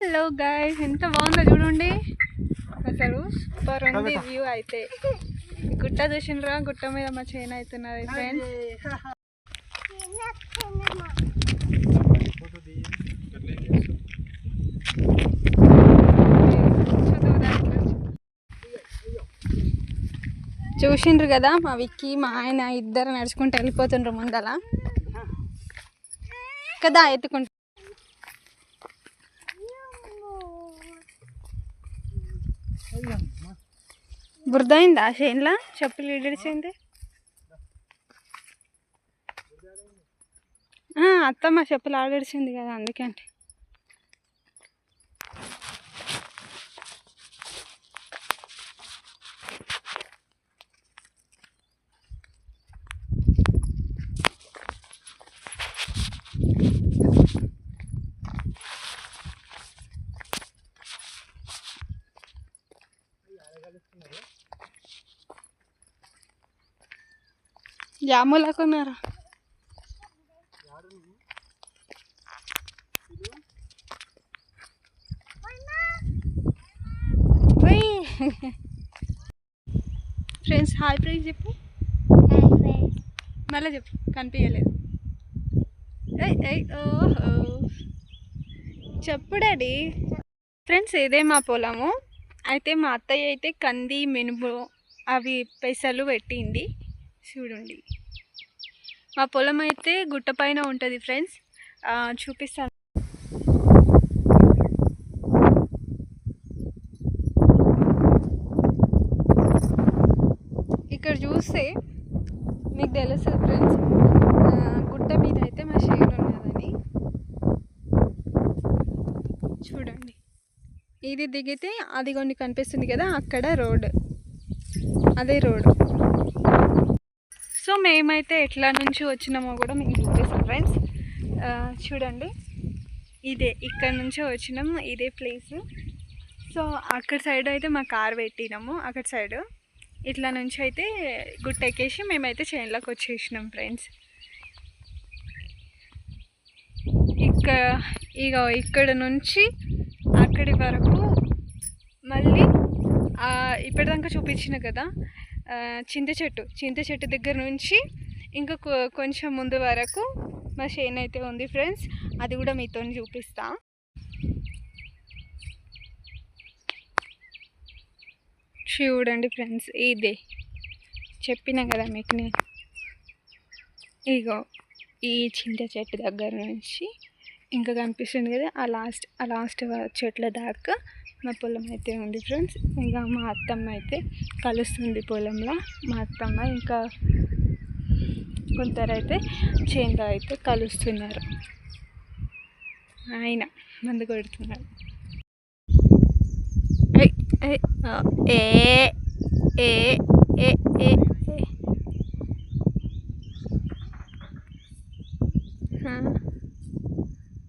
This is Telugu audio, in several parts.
హలో గైస్, ఎంత బాగుందో చూడండి. అసలు సూపర్ ఉంది వ్యూ. అయితే గుట్ట చూసిండ్రా, గుట్ట మీద మా చైన్ అవుతున్నది ఫ్రెండ్స్. చూసిండ్రు కదా, మా విక్కీ మా ఆయన ఇద్దరు నడుచుకుంటూ వెళ్ళిపోతుండ్రు ముందల కదా, ఎత్తుకుంటూ. బురద అయిందా చేన్లా? చెప్పులు ఇడిచింది అత్తమ్మ, చెప్పులు ఆడిచింది కదా, అందుకంటే. జాములకున్నారా? ఫ్రెండ్స్ హాయ్ ఫ్రెండ్స్ చెప్పు, మళ్ళీ చెప్పు, కనిపించలేదు. ఓహో చెప్పు డాడీ. ఫ్రెండ్స్ ఇదే మా పొలము. అయితే మా అత్తయ్య అయితే కంది, మినుము అవి పెసలు పెట్టింది. చూడండి, మా పొలం అయితే గుట్ట పైన ఉంటుంది ఫ్రెండ్స్. చూపిస్తాను. ఇక్కడ చూస్తే మీకు తెలుస్తుంది ఫ్రెండ్స్, గుట్ట మీద అయితే మా చేను ఉన్నదని. చూడండి, ఇది దిగితే అది కొన్ని కనిపిస్తుంది కదా, అక్కడ రోడ్, అదే రోడ్. సో మేమైతే ఎట్లా నుంచి వచ్చినామో కూడా మీకు చూపిస్తాం ఫ్రెండ్స్. చూడండి, ఇదే ఇక్కడ నుంచి వచ్చినాము, ఇదే ప్లేస్. సో అక్కడ సైడ్ అయితే మా కార్ పెట్టినాము, అక్కడ సైడ్ ఇట్లా నుంచి అయితే గుట్ట ఎక్కేసి మేమైతే చేనులోకి వచ్చేసినాం ఫ్రెండ్స్. ఇక్కడ నుంచి అక్కడి వరకు మళ్ళీ ఇప్పటిదాకా చూపించిన కదా చింత చెట్టు దగ్గర నుంచి ఇంకా కొంచెం ముందు వరకు మా చేను అయితే ఉంది ఫ్రెండ్స్. అది కూడా మీతో చూపిస్తా. చూడండి ఫ్రెండ్స్, ఇదే చెప్పినా కదా మీకు నేను. ఇగో ఈ చింత చెట్టు దగ్గర నుంచి ఇంకా కనిపిస్తుంది కదా, ఆ లాస్ట్ చెట్ల దాకా మా పొలం అయితే ఉంది ఫ్రెండ్స్. ఇంకా మా అత్తమ్మ అయితే కలుస్తుంది పొలంలో. మా అత్తమ్మ ఇంకా కొందరైతే చేనులో అయితే కలుస్తున్నారు. ఆయన మందు కొడుతున్నారు.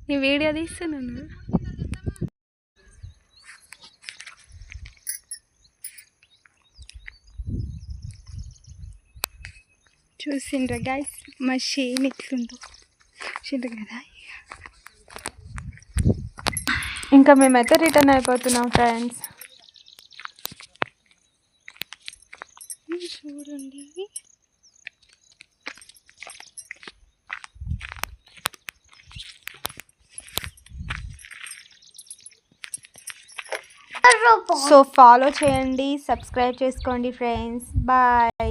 నీ వీడియో తీస్తున్నాను. చూసిండ్రా గైస్, మా చేను ఎట్లుందో చూసిండ్రు కదా. ఇంకా మేమైతే రిటర్న్ అయిపోతున్నాం ఫ్రెండ్స్. చూడండి, సో ఫాలో చేయండి, సబ్స్క్రైబ్ చేసుకోండి ఫ్రెండ్స్. బాయ్.